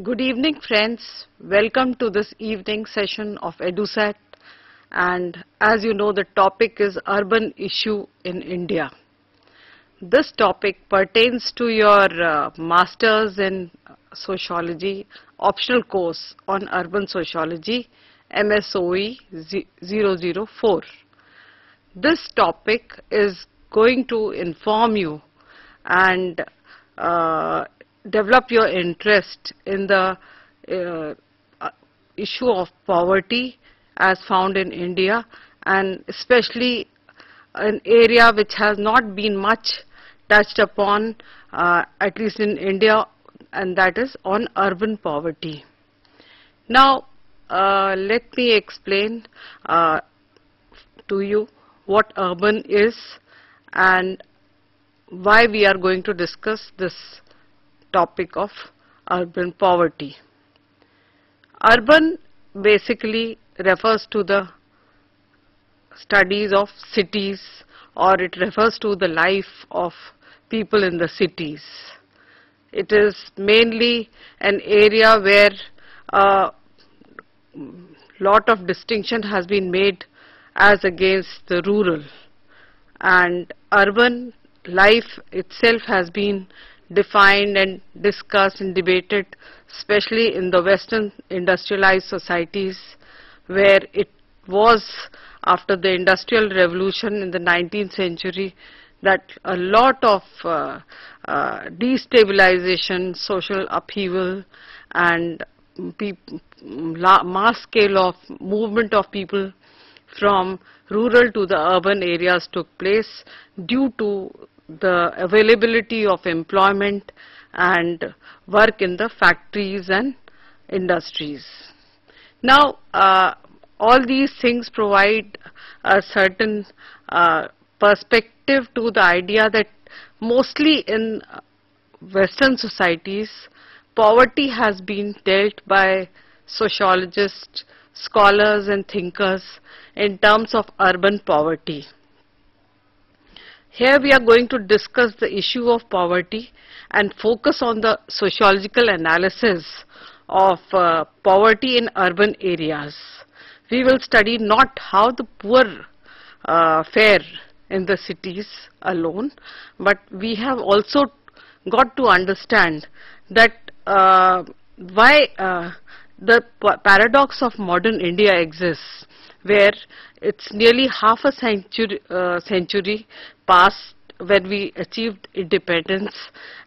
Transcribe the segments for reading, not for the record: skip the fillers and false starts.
Good evening, friends. Welcome to this evening session of EduSat. And as you know, the topic is urban issue in India. This topic pertains to your Masters in Sociology optional course on Urban Sociology, MSOE 004. This topic is going to inform you and develop your interest in the issue of poverty as found in India, and especially an area which has not been much touched upon, at least in India, and that is on urban poverty. Now, let me explain to you what urban is and why we are going to discuss this topic of urban poverty. Urban basically refers to the studies of cities, or it refers to the life of people in the cities. It is mainly an area where a lot of distinction has been made as against the rural, and urban life itself has been defined and discussed and debated, especially in the Western industrialized societies, where it was after the Industrial Revolution in the 19th century that a lot of destabilization, social upheaval, and mass scale of movement of people from rural to the urban areas took place due to the availability of employment and work in the factories and industries. Now, all these things provide a certain perspective to the idea that mostly in Western societies, poverty has been dealt by sociologists, scholars and thinkers in terms of urban poverty. Here we are going to discuss the issue of poverty and focus on the sociological analysis of poverty in urban areas. We will study not how the poor fare in the cities alone, but we have also got to understand that why the paradox of modern India exists, where it's nearly half a century past when we achieved independence,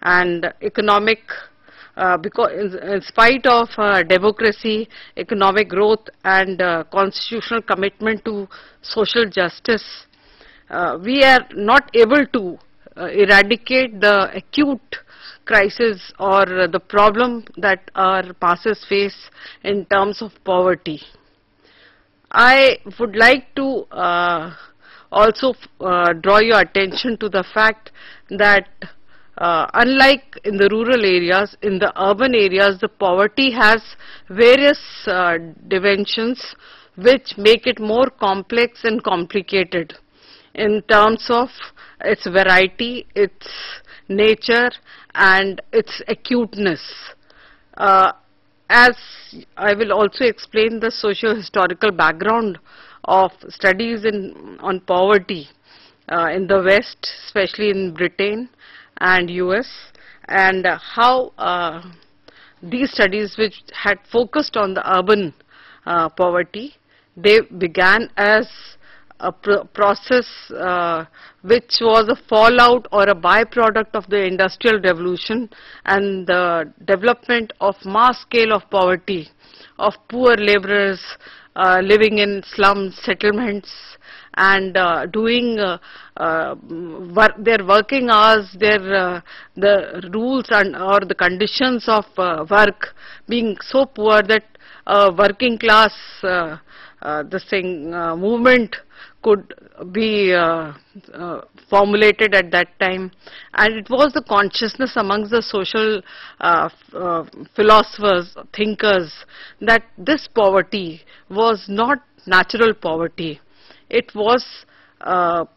and economic, because in spite of democracy, economic growth and constitutional commitment to social justice, we are not able to eradicate the acute crisis or the problem that our masses face in terms of poverty. I would like to also draw your attention to the fact that unlike in the rural areas, in the urban areas, the poverty has various dimensions which make it more complex and complicated in terms of its variety, its nature and its acuteness. As I will also explain the socio-historical background of studies on poverty in the West, especially in Britain and US, and how these studies, which had focused on the urban poverty, they began as a process which was a fallout or a byproduct of the Industrial Revolution and the development of mass scale of poverty of poor laborers living in slum settlements and doing their working hours, the rules and or the conditions of work being so poor that working class movement could be formulated at that time, and it was the consciousness amongst the social philosophers, thinkers, that this poverty was not natural poverty. It was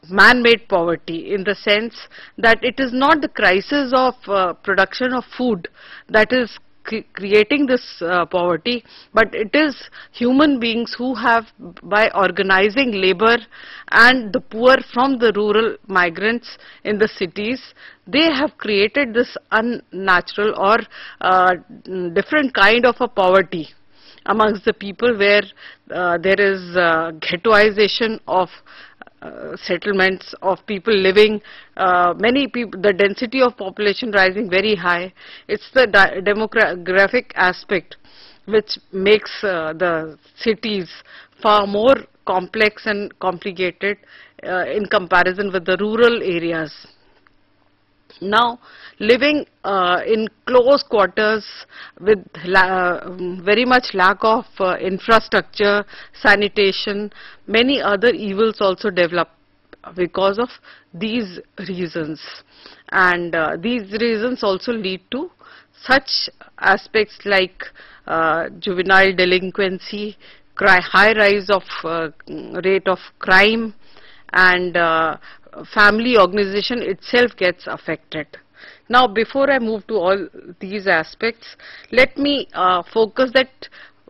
man-made poverty, in the sense that it is not the crisis of production of food that is creating this poverty, but it is human beings who have, by organizing labor and the poor from the rural migrants in the cities, they have created this unnatural or different kind of a poverty amongst the people, where there is ghettoization of settlements, of people living, many people, the density of population rising very high. It's the demographic aspect which makes the cities far more complex and complicated in comparison with the rural areas. Now, living in close quarters with very much lack of infrastructure, sanitation, many other evils also develop because of these reasons. And these reasons also lead to such aspects like juvenile delinquency, high rise of rate of crime, and family organization itself gets affected. Now, before I move to all these aspects, let me focus that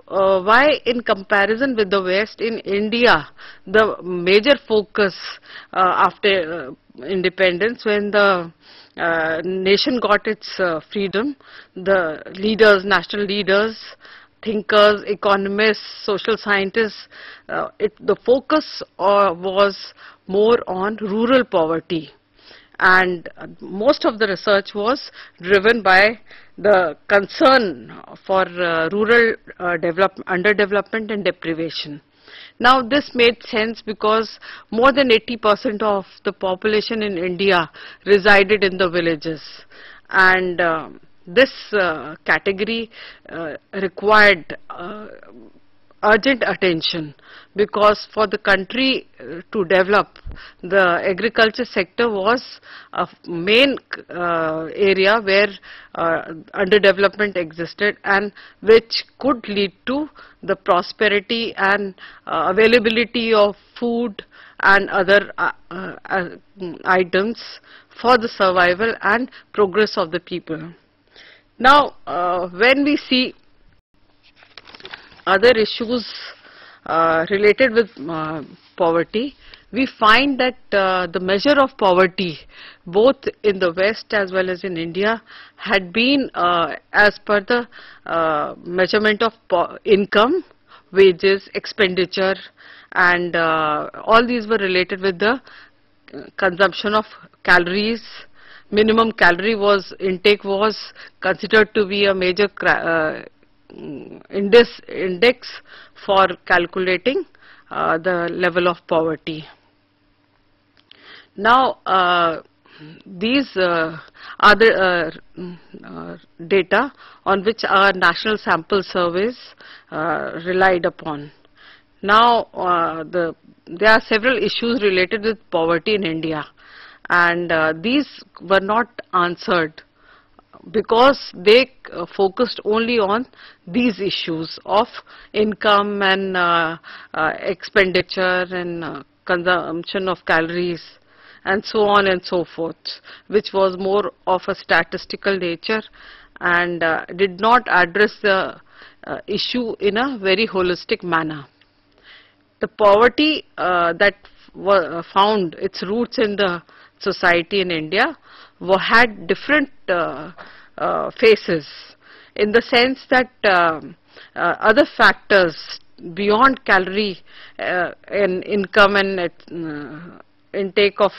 why, in comparison with the West, in India, the major focus after independence, when the nation got its freedom, the leaders, national leaders, thinkers, economists, social scientists, the focus was more on rural poverty, and most of the research was driven by the concern for rural underdevelopment and deprivation. Now, this made sense because more than 80% of the population in India resided in the villages, and this category required urgent attention, because for the country to develop, the agriculture sector was a main area where underdevelopment existed, and which could lead to the prosperity and availability of food and other items for the survival and progress of the people. Now, when we see other issues related with poverty, we find that the measure of poverty, both in the West as well as in India, had been as per the measurement of income, wages, expenditure, and all these were related with the consumption of calories. Minimum calorie intake was considered to be a major index for calculating the level of poverty. Now, these are the data on which our national sample surveys relied upon. Now, there are several issues related with poverty in India, and these were not answered because they focused only on these issues of income and expenditure and consumption of calories and so on and so forth, which was more of a statistical nature and did not address the issue in a very holistic manner. The poverty that found its roots in the society in India had different phases, in the sense that other factors beyond calorie and income and intake of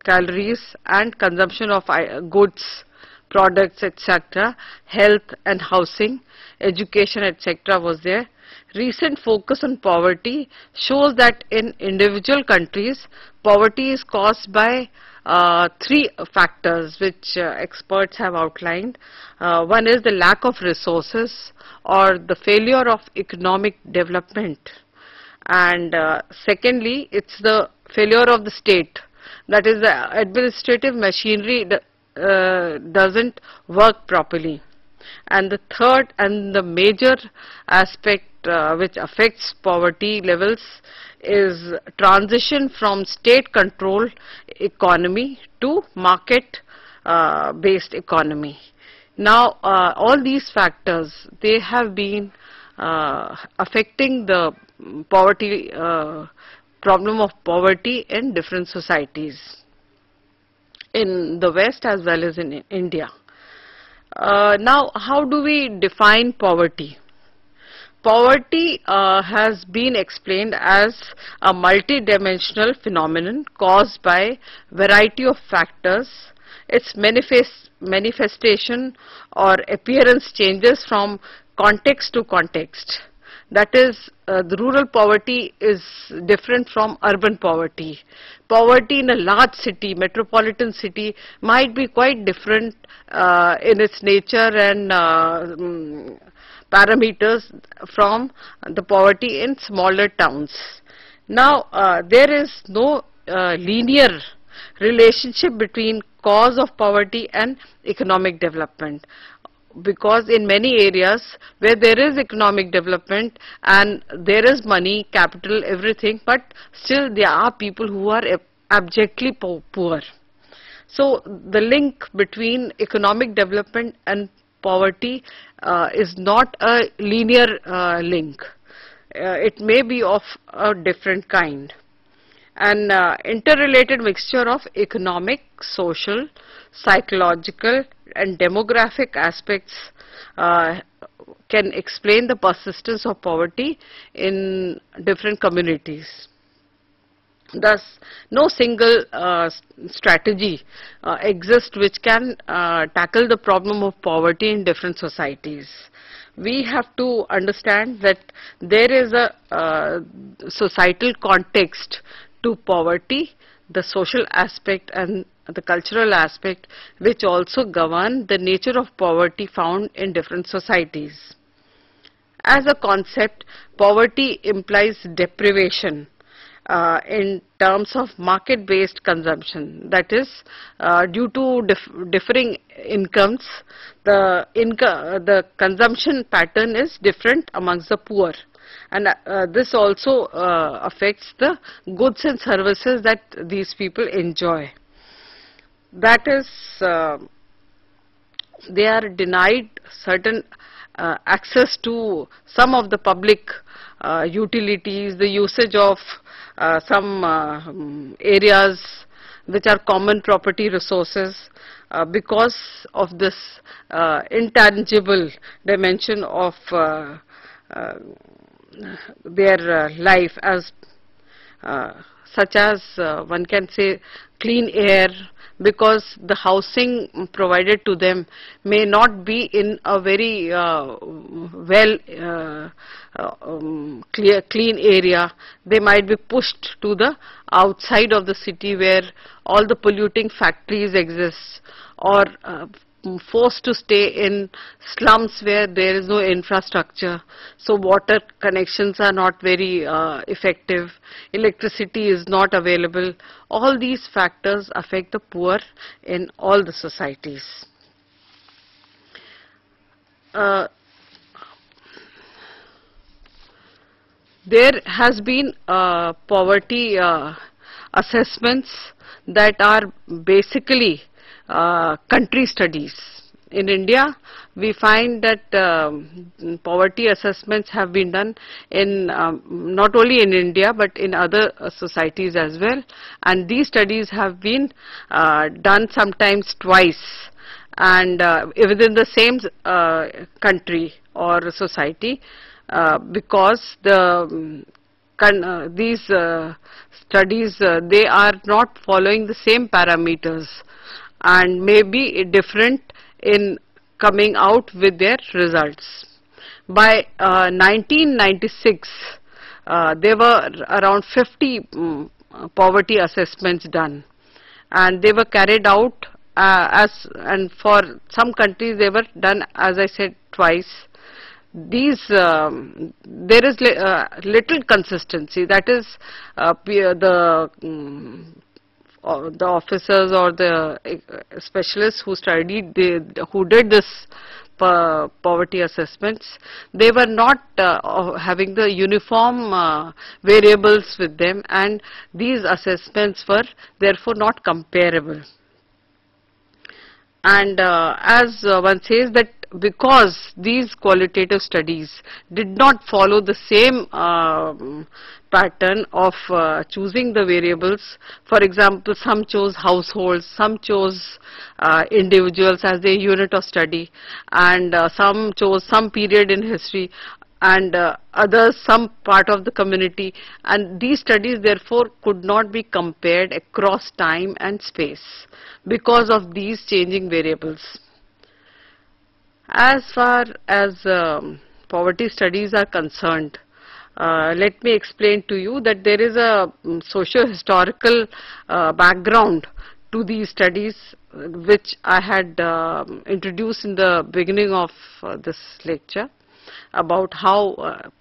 calories and consumption of goods, products, etc., health and housing, education, etc. was there. Recent focus on poverty shows that in individual countries, poverty is caused by three factors which experts have outlined. One is the lack of resources or the failure of economic development, and secondly, it's the failure of the state, that is the administrative machinery doesn't work properly. And the third and the major aspect which affects poverty levels is transition from state controlled economy to market based economy. Now, all these factors, they have been affecting the poverty, problem of poverty in different societies in the West as well as in India. Now, how do we define poverty? Poverty has been explained as a multidimensional phenomenon caused by variety of factors. Its manifestation or appearance changes from context to context. That is, the rural poverty is different from urban poverty. Poverty in a large city, metropolitan city, might be quite different in its nature and parameters from the poverty in smaller towns. Now, there is no linear relationship between cause of poverty and economic development, because in many areas where there is economic development and there is money, capital, everything, but still there are people who are abjectly poor. So the link between economic development and poverty is not a linear link. It may be of a different kind. An interrelated mixture of economic, social, psychological and demographic aspects can explain the persistence of poverty in different communities. Thus, no single strategy exists which can tackle the problem of poverty in different societies. We have to understand that there is a societal context to poverty, the social aspect and the cultural aspect, which also govern the nature of poverty found in different societies. As a concept, poverty implies deprivation in terms of market-based consumption. That is, due to differing incomes, the consumption pattern is different amongst the poor, and this also affects the goods and services that these people enjoy. That is, they are denied certain access to some of the public utilities, the usage of some areas which are common property resources because of this intangible dimension of their life, as such as one can say clean air, because the housing provided to them may not be in a very clean area. They might be pushed to the outside of the city where all the polluting factories exist, or forced to stay in slums where there is no infrastructure, so water connections are not very effective, electricity is not available. All these factors affect the poor in all the societies. There has been poverty assessments that are basically country studies. In India, we find that poverty assessments have been done in not only in India but in other societies as well, and these studies have been done sometimes twice, and within the same country or society, because these studies they are not following the same parameters and may be different in coming out with their results. By 1996, there were around 50 poverty assessments done, and they were carried out and for some countries they were done, as I said, twice. These there is little consistency. That is, the officers or the specialists who studied, who did this poverty assessments, they were not having the uniform variables with them, and these assessments were therefore not comparable. And as one says that because these qualitative studies did not follow the same pattern of choosing the variables. For example, some chose households, some chose individuals as their unit of study, and some chose some period in history, and others some part of the community, and these studies therefore could not be compared across time and space because of these changing variables. As far as poverty studies are concerned, let me explain to you that there is a socio-historical background to these studies, which I had introduced in the beginning of this lecture, about how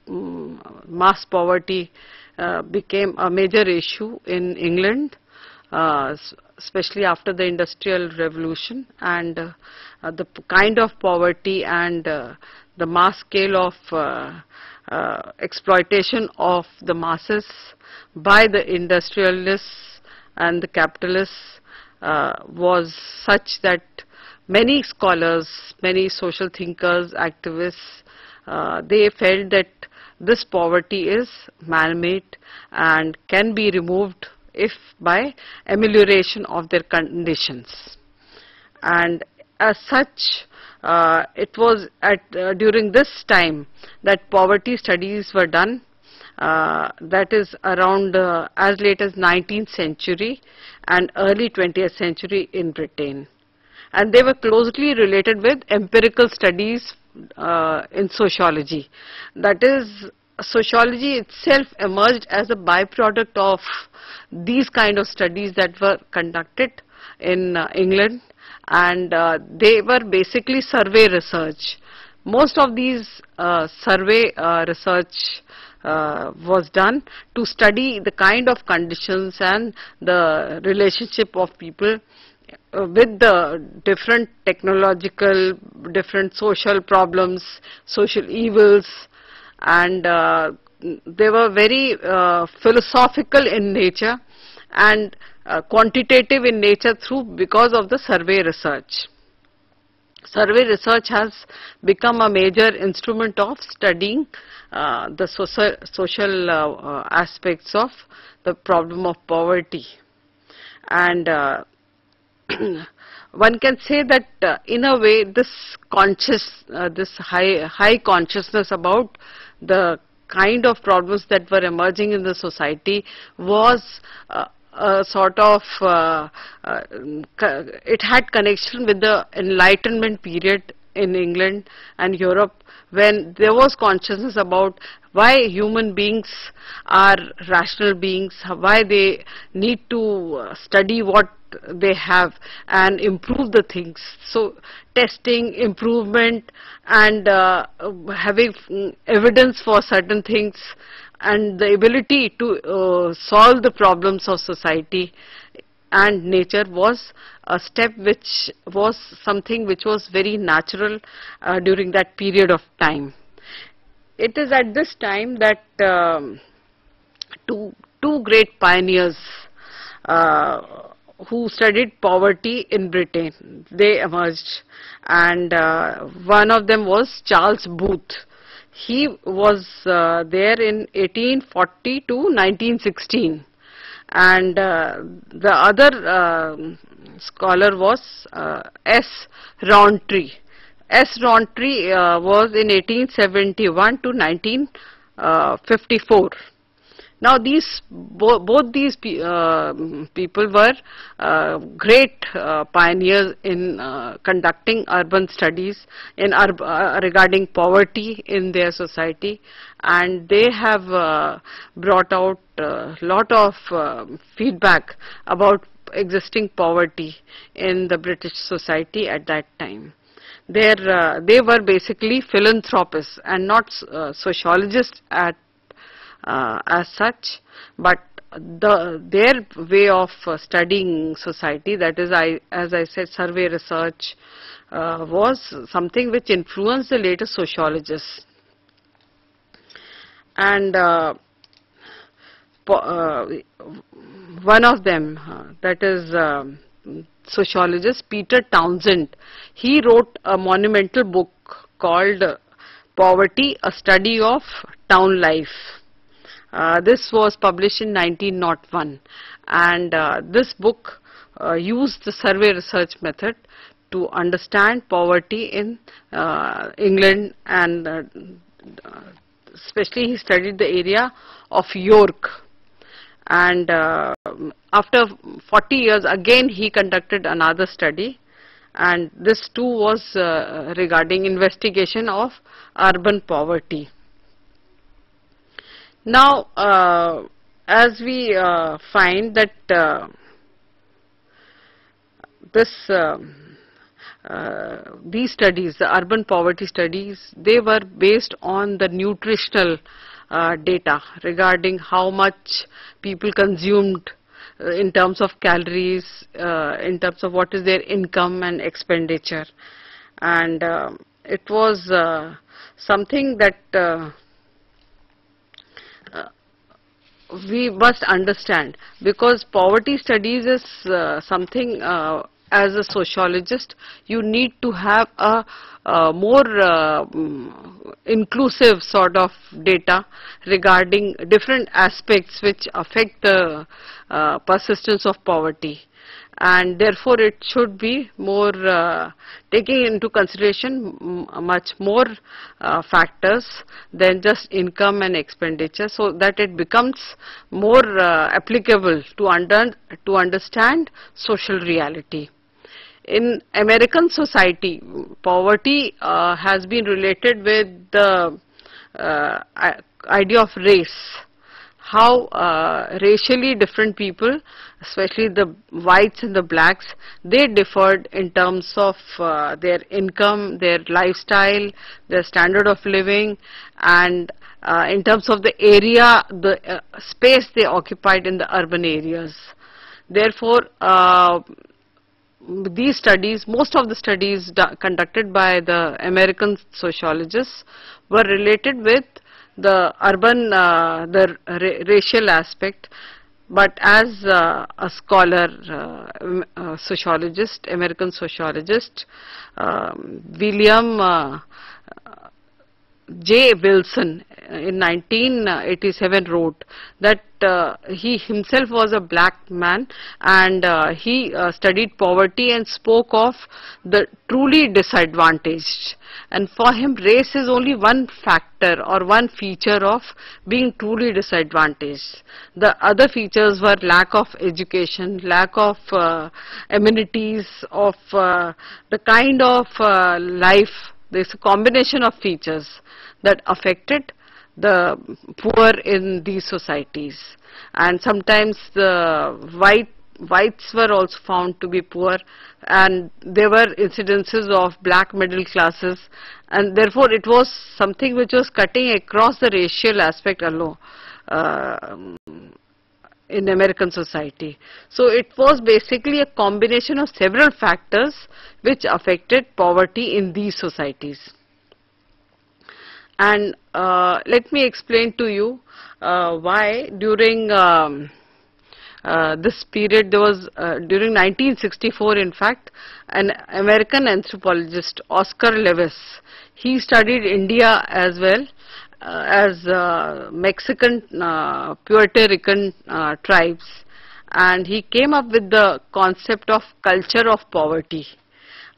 mass poverty became a major issue in England, especially after the Industrial Revolution, and the kind of poverty and the mass scale of exploitation of the masses by the industrialists and the capitalists was such that many scholars, many social thinkers, activists, they felt that this poverty is man-made and can be removed if by amelioration of their conditions. And as such, it was during this time that poverty studies were done, that is around as late as 19th century and early 20th century in Britain. And they were closely related with empirical studies in sociology. That is, sociology itself emerged as a byproduct of these kind of studies that were conducted in England, and they were basically survey research. Most of these survey research was done to study the kind of conditions and the relationship of people with the different technological, different social problems, social evils, and they were very philosophical in nature and quantitative in nature because of the survey research. Survey research has become a major instrument of studying the social aspects of the problem of poverty. And one can say that in a way this high consciousness about the kind of problems that were emerging in the society was a sort of, it had connection with the Enlightenment period in England and Europe, when there was consciousness about why human beings are rational beings, why they need to study what they have and improve the things. So testing, improvement, and having evidence for certain things, and the ability to solve the problems of society and nature was a step which was something which was very natural during that period of time. It is at this time that two great pioneers who studied poverty in Britain, they emerged, and one of them was Charles Booth. He was there in 1840 to 1916, and the other scholar was S. Rowntree. S. Rowntree was in 1871 to 1954. Now both these people were great pioneers in conducting urban studies in regarding poverty in their society, and they have brought out a lot of feedback about existing poverty in the British society at that time. They were basically philanthropists and not sociologists as such, but their way of studying society, that is, as I said, survey research, was something which influenced the later sociologists. And one of them, that is sociologist Peter Townsend. He wrote a monumental book called Poverty, a Study of Town Life. This was published in 1901, and this book used the survey research method to understand poverty in England, and especially he studied the area of York. And after 40 years again he conducted another study, and this too was regarding investigation of urban poverty. Now as we find that these studies, the urban poverty studies, they were based on the nutritional data regarding how much people consumed in terms of calories, in terms of what is their income and expenditure. And it was something that we must understand, because poverty studies is something, as a sociologist you need to have a more inclusive sort of data regarding different aspects which affect the persistence of poverty, and therefore it should be more taking into consideration much more factors than just income and expenditure, so that it becomes more applicable to understand social reality. In American society, poverty has been related with the idea of race, how racially different people, especially the whites and the blacks, they differed in terms of their income, their lifestyle, their standard of living, and in terms of the area, the space they occupied in the urban areas. Therefore, these studies, most of the studies conducted by the American sociologists were related with the urban, racial aspect. But as a scholar, sociologist, American sociologist, William J. Wilson in 1987 wrote that he himself was a black man, and he studied poverty and spoke of the truly disadvantaged, and for him race is only one factor or one feature of being truly disadvantaged. The other features were lack of education, lack of amenities, of the kind of life. There's a combination of features that affected the poor in these societies, and sometimes the whites were also found to be poor, and there were incidences of black middle classes, and therefore it was something which was cutting across the racial aspect alone in American society. So it was basically a combination of several factors which affected poverty in these societies. And let me explain to you why during this period there was, during 1964 in fact, an American anthropologist, Oscar Lewis, he studied India as well as Mexican, Puerto Rican tribes, and he came up with the concept of culture of poverty.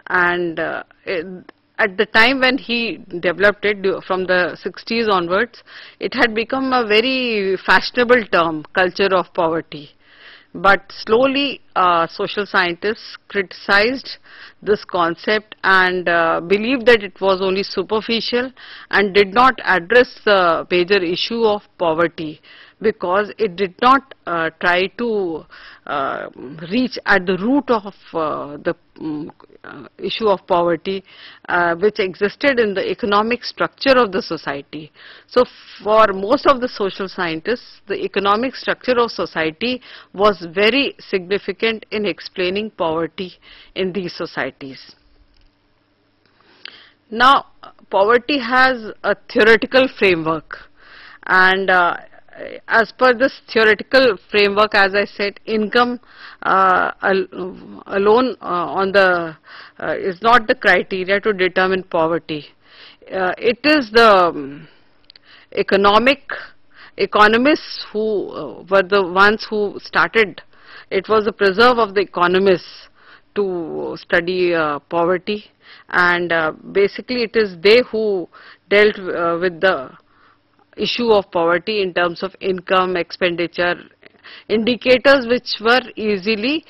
And at the time when he developed it, from the 60s onwards, it had become a very fashionable term, culture of poverty. But slowly social scientists criticized this concept and believed that it was only superficial and did not address the major issue of poverty, because it did not try to reach at the root of the issue of poverty which existed in the economic structure of the society. So for most of the social scientists, the economic structure of society was very significant in explaining poverty in these societies. Now, poverty has a theoretical framework, and as per this theoretical framework, as I said, income alone on the is not the criteria to determine poverty. It is the economists who were the ones who started. It was the preserve of the economists to study poverty, and basically it is they who dealt with the issue of poverty in terms of income, expenditure, indicators which were easily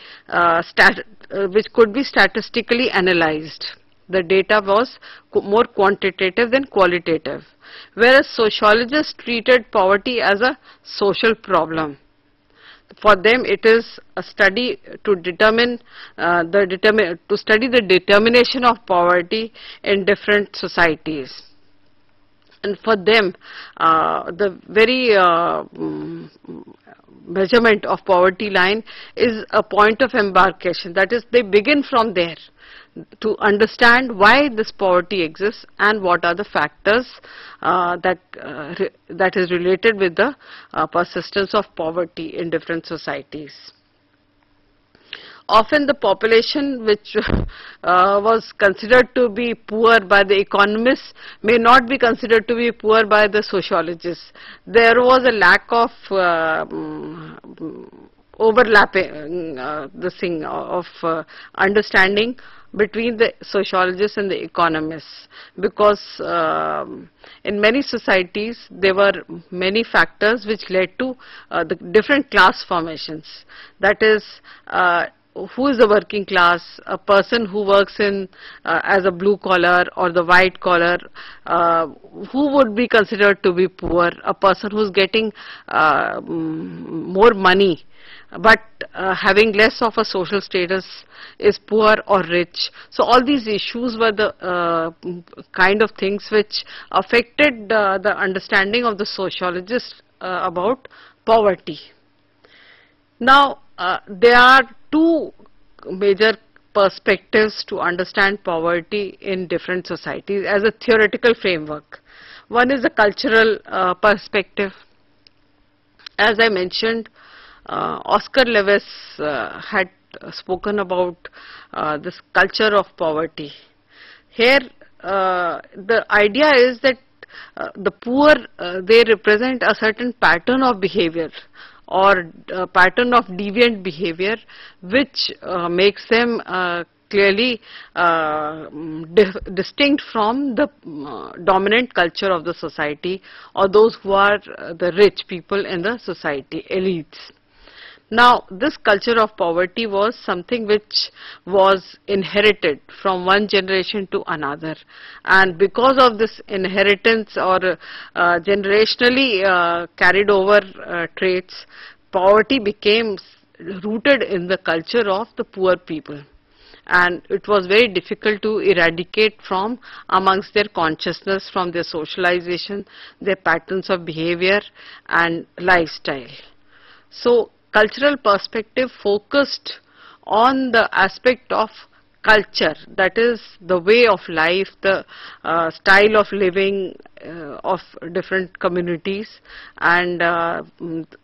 which could be statistically analyzed. The data was more quantitative than qualitative, whereas sociologists treated poverty as a social problem. For them, it is a study to determine to study the determination of poverty in different societies. And for them, the very measurement of poverty line is a point of embarkation. That is, they begin from there to understand why this poverty exists and what are the factors that is related with the persistence of poverty in different societies. Often the population which was considered to be poor by the economists may not be considered to be poor by the sociologists. There was a lack of overlapping understanding between the sociologists and the economists, because in many societies there were many factors which led to the different class formations. That is, who is the working class, a person who works in as a blue collar or the white collar, who would be considered to be poor, a person who is getting more money but having less of a social status is poor or rich. So all these issues were the kind of things which affected the understanding of the sociologists about poverty. Now there are two major perspectives to understand poverty in different societies as a theoretical framework. One is the cultural perspective. As I mentioned, Oscar Lewis had spoken about this culture of poverty. Here the idea is that the poor, they represent a certain pattern of behavior or a pattern of deviant behavior which makes them clearly distinct from the dominant culture of the society, or those who are the rich people in the society, elites. Now this culture of poverty was something which was inherited from one generation to another, and because of this inheritance or generationally carried over traits, poverty became rooted in the culture of the poor people, and it was very difficult to eradicate from amongst their consciousness, from their socialization, their patterns of behavior and lifestyle. So cultural perspective focused on the aspect of culture, that is the way of life, the style of living of different communities, and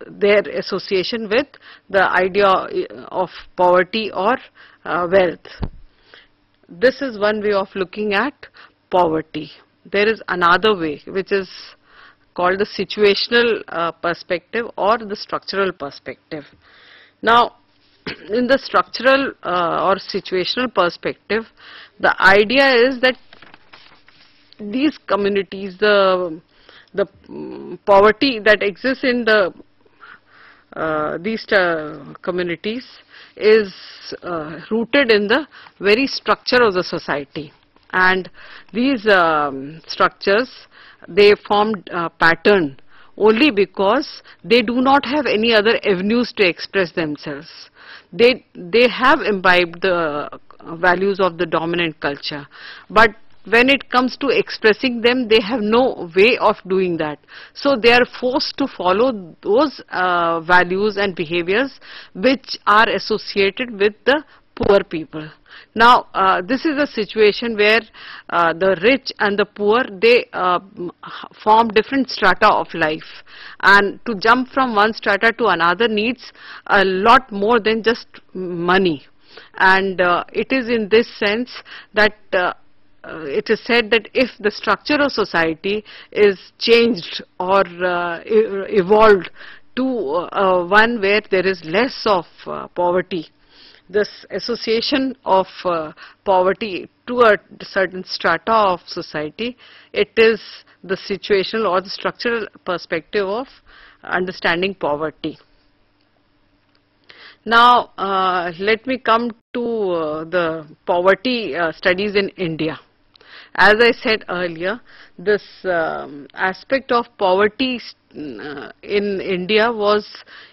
their association with the idea of poverty or wealth. This is one way of looking at poverty. There is another way which is called the situational perspective or the structural perspective. Now in the structural or situational perspective, the idea is that these communities, the poverty that exists in these communities is rooted in the very structure of the society, and these structures, they formed a pattern only because they do not have any other avenues to express themselves. They have imbibed the values of the dominant culture, but when it comes to expressing them, they have no way of doing that. So they are forced to follow those values and behaviors which are associated with the poor people. Now, this is a situation where the rich and the poor, they form different strata of life, and to jump from one strata to another needs a lot more than just money. And it is in this sense that it is said that if the structure of society is changed or evolved to one where there is less of poverty, this association of poverty to a certain strata of society, it is the situational or the structural perspective of understanding poverty. Now, let me come to the poverty studies in India. As I said earlier, this aspect of poverty in India was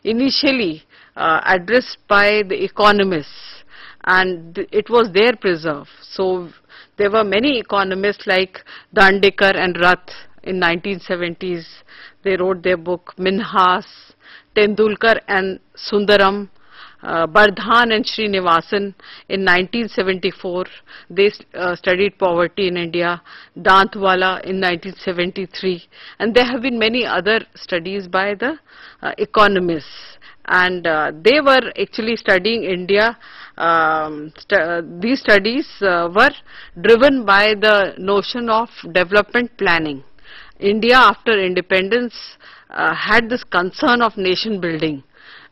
initially addressed by the economists, and it was their preserve. So there were many economists like Dandekar and Rath in 1970s. They wrote their book Minhas, Tendulkar and Sundaram, Bardhan and Srinivasan in 1974, they studied poverty in India, Dantwala in 1973, and there have been many other studies by the economists, and they were actually studying India. These studies were driven by the notion of development planning. India after independence had this concern of nation building.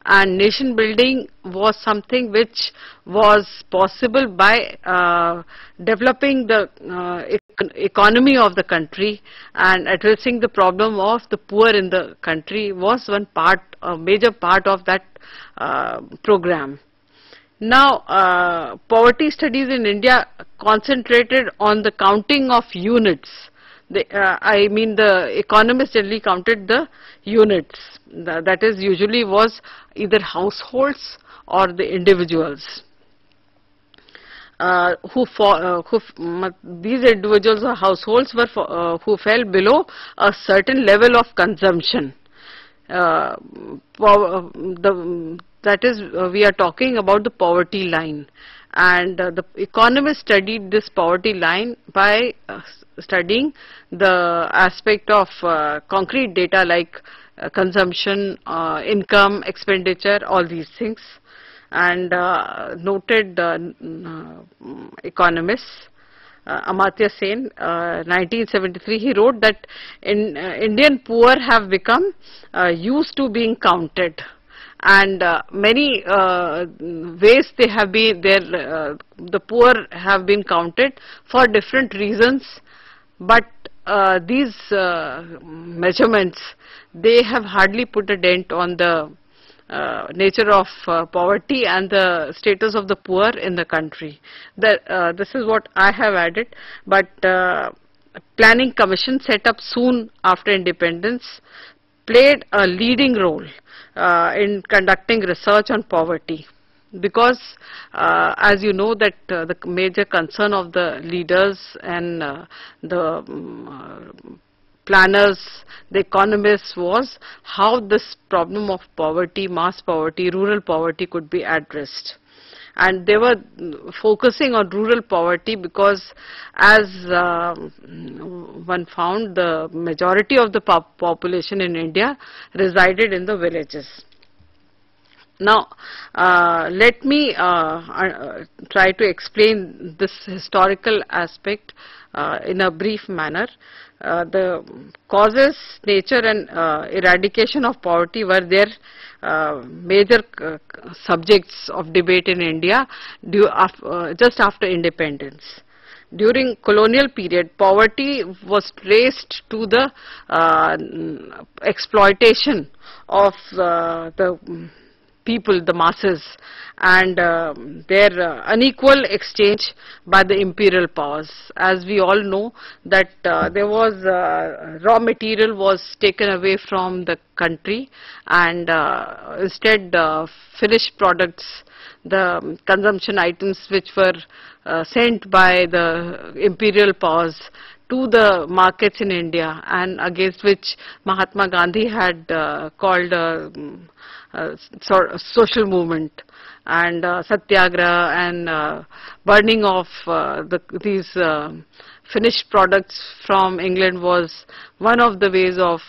And nation building was something which was possible by developing the economy of the country, and addressing the problem of the poor in the country was one part, a major part of that program. Now, poverty studies in India concentrated on the counting of units. I mean, the economists generally counted the units. That is, usually was either households or the individuals. These individuals or households were who fell below a certain level of consumption. That is, we are talking about the poverty line, and the economists studied this poverty line by studying the aspect of concrete data like consumption, income, expenditure, all these things. And noted economists, Amartya Sen, 1973, he wrote that Indian poor have become used to being counted, and many ways they have been there. The poor have been counted for different reasons, but these measurements, they have hardly put a dent on the nature of poverty and the status of the poor in the country. This is what I have added, but Planning Commission set up soon after independence played a leading role in conducting research on poverty, because as you know that the major concern of the leaders and the planners, the economists, was how this problem of poverty, mass poverty, rural poverty could be addressed. And they were focusing on rural poverty because, as one found, the majority of the population in India resided in the villages. Now, let me try to explain this historical aspect in a brief manner. The causes, nature and eradication of poverty were their major subjects of debate in India just after independence. During colonial period, poverty was traced to the exploitation of the people, the masses, and their unequal exchange by the imperial powers. As we all know that there was raw material was taken away from the country, and instead finished products, the consumption items which were sent by the imperial powers to the markets in India, and against which Mahatma Gandhi had called sort of social movement, and satyagraha and burning of these finished products from England was one of the ways of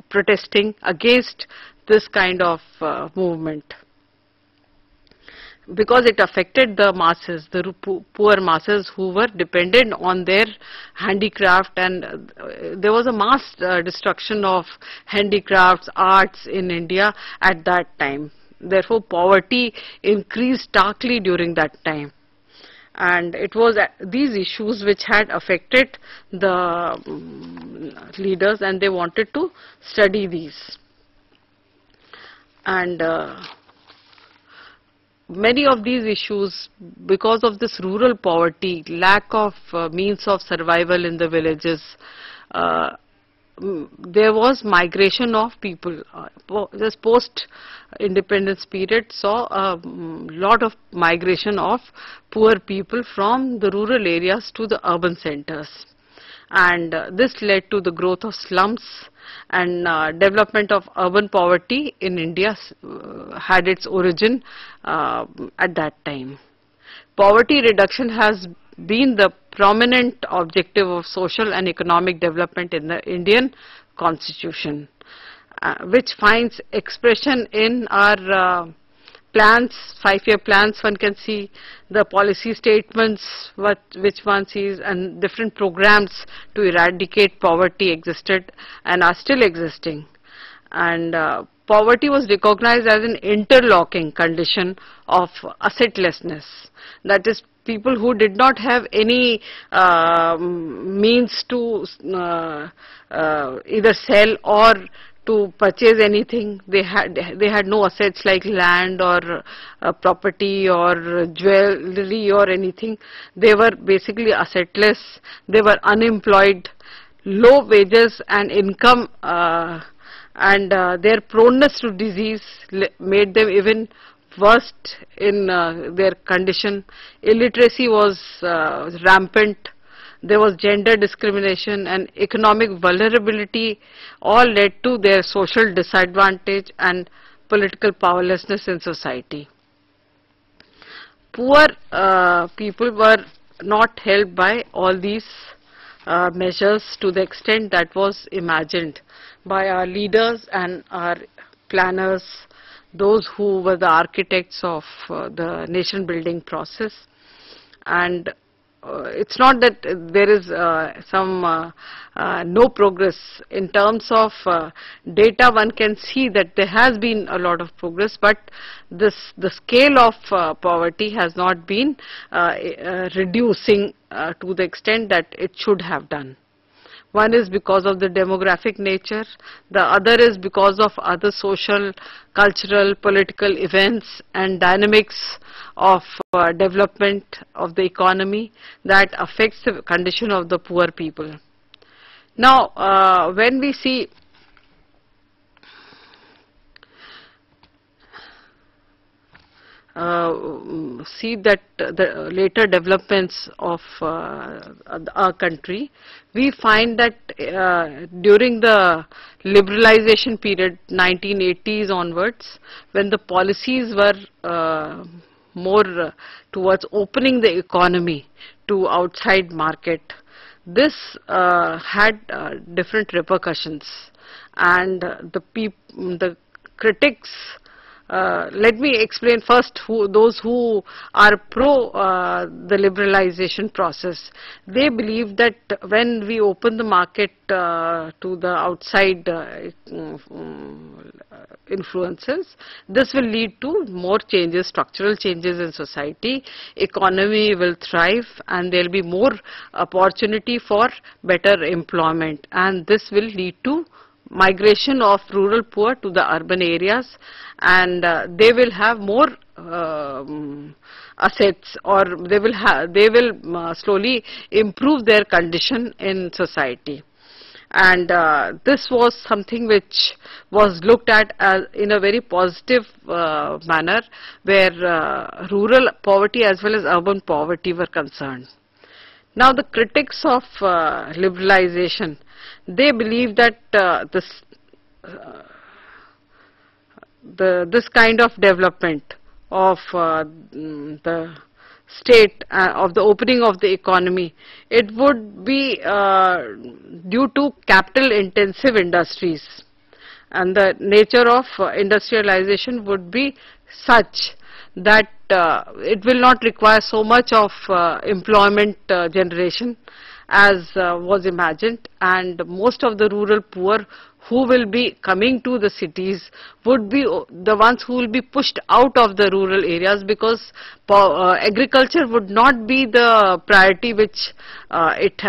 protesting against this kind of movement, because it affected the masses, the poor masses who were dependent on their handicraft, and there was a mass destruction of handicrafts, arts in India at that time. Therefore, poverty increased starkly during that time. And it was these issues which had affected the leaders, and they wanted to study these. And many of these issues, because of this rural poverty, lack of means of survival in the villages, there was migration of people. This post-independence period saw a lot of migration of poor people from the rural areas to the urban centers. And this led to the growth of slums, and development of urban poverty in India had its origin at that time. Poverty reduction has been the prominent objective of social and economic development in the Indian Constitution, which finds expression in our plans, 5-year plans. One can see the policy statements which one sees, and different programs to eradicate poverty existed and are still existing. And poverty was recognized as an interlocking condition of assetlessness. That is, people who did not have any means to either sell or to purchase anything. They had no assets like land or property or jewelry or anything. They were basically assetless. They were unemployed, low wages and income, and their proneness to disease made them even worst in their condition. Illiteracy was rampant. There was gender discrimination, and economic vulnerability all led to their social disadvantage and political powerlessness in society. Poor people were not helped by all these measures to the extent that was imagined by our leaders and our planners, those who were the architects of the nation building process. And it's not that there is no progress. In terms of data, one can see that there has been a lot of progress, but the scale of poverty has not been reducing to the extent that it should have done. One is because of the demographic nature, the other is because of other social, cultural, political events and dynamics of development of the economy that affects the condition of the poor people. Now, when we see that the later developments of our country, we find that during the liberalization period, 1980s onwards, when the policies were more towards opening the economy to outside market, this had different repercussions, and the critics, let me explain first those who are pro the liberalization process. They believe that when we open the market to the outside influences, this will lead to more changes, structural changes in society, economy will thrive, and there will be more opportunity for better employment, and this will lead to migration of rural poor to the urban areas, and they will have more assets, or they will slowly improve their condition in society. And this was something which was looked at as in a very positive manner, where rural poverty as well as urban poverty were concerned. Now the critics of liberalization, they believe that this kind of development of the state, of the opening of the economy, it would be due to capital intensive industries, and the nature of industrialization would be such that it will not require so much of employment generation as was imagined, and most of the rural poor who will be coming to the cities would be the ones who will be pushed out of the rural areas, because agriculture would not be the priority which it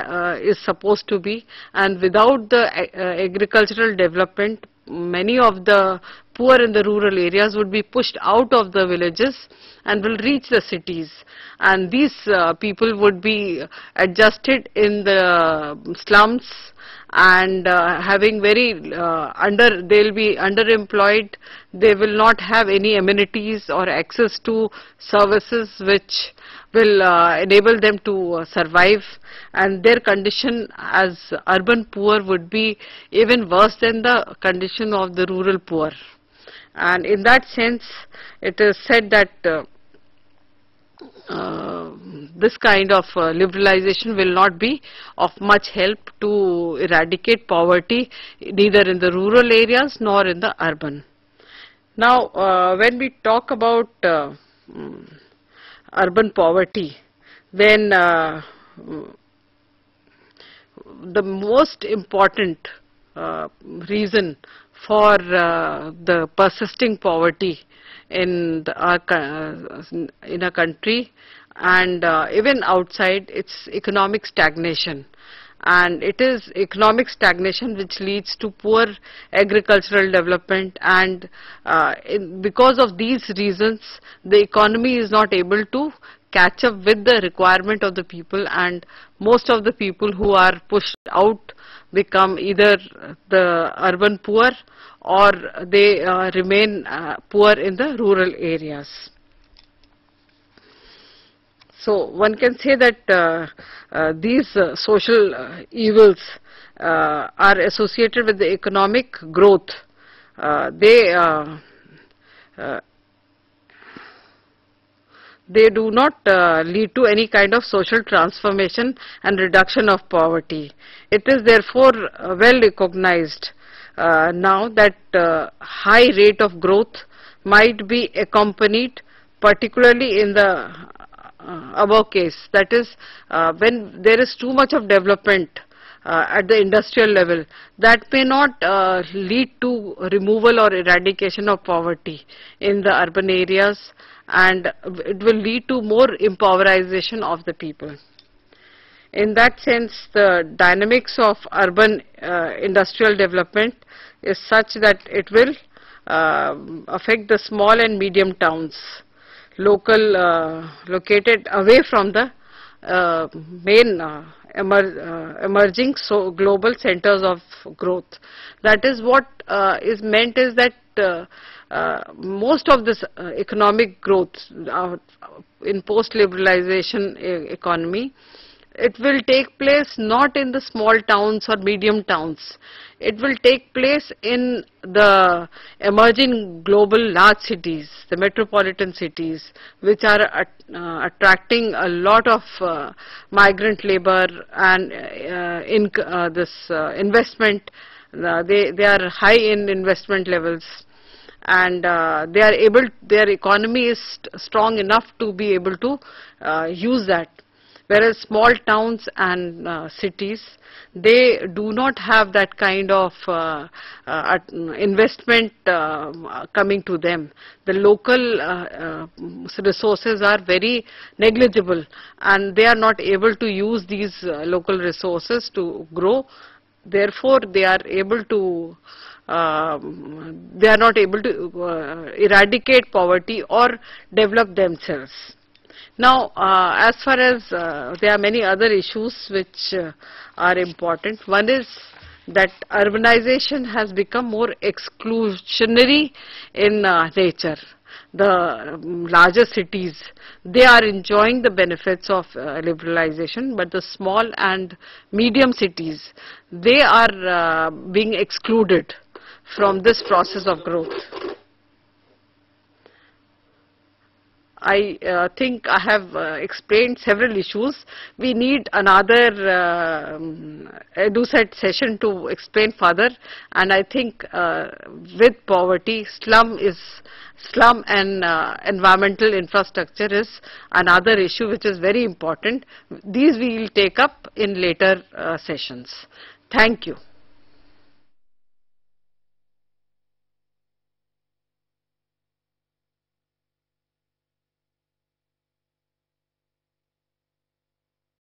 is supposed to be, and without the agricultural development, many of the poor in the rural areas would be pushed out of the villages and will reach the cities, and these people would be adjusted in the slums and having very they'll be underemployed. They will not have any amenities or access to services which will enable them to survive, and their condition as urban poor would be even worse than the condition of the rural poor. And in that sense, it is said that this kind of liberalization will not be of much help to eradicate poverty, neither in the rural areas nor in the urban. Now, when we talk about urban poverty, then the most important reason for the persisting poverty in a country and even outside, it's economic stagnation, and it is economic stagnation which leads to poor agricultural development, and because of these reasons the economy is not able to catch up with the requirement of the people, and most of the people who are pushed out become either the urban poor or they remain poor in the rural areas. So one can say that these social evils are associated with the economic growth. They do not lead to any kind of social transformation and reduction of poverty. It is therefore well recognized now that high rate of growth might be accompanied, particularly in the above case, that is when there is too much of development at the industrial level, that may not lead to removal or eradication of poverty in the urban areas, and it will lead to more impoverization of the people. In that sense, the dynamics of urban industrial development is such that it will affect the small and medium towns, located away from the main emerging global centers of growth. That is what is meant is that most of this economic growth in post-liberalization economy, it will take place not in the small towns or medium towns. It will take place in the emerging global large cities, the metropolitan cities, which are attracting a lot of migrant labor and investment. They are high in investment levels, and their economy is strong enough to be able to use that. Whereas small towns and cities, they do not have that kind of investment coming to them. The local resources are very negligible, and they are not able to use these local resources to grow. Therefore, they are not able to eradicate poverty or develop themselves. Now, as far as there are many other issues which are important. One is that urbanization has become more exclusionary in nature. the larger cities, they are enjoying the benefits of liberalization, but the small and medium cities, they are being excluded from this process of growth. I think I have explained several issues. We need another EduSet session to explain further, and I think with poverty, slum and environmental infrastructure is another issue which is very important. These we will take up in later sessions. Thank you.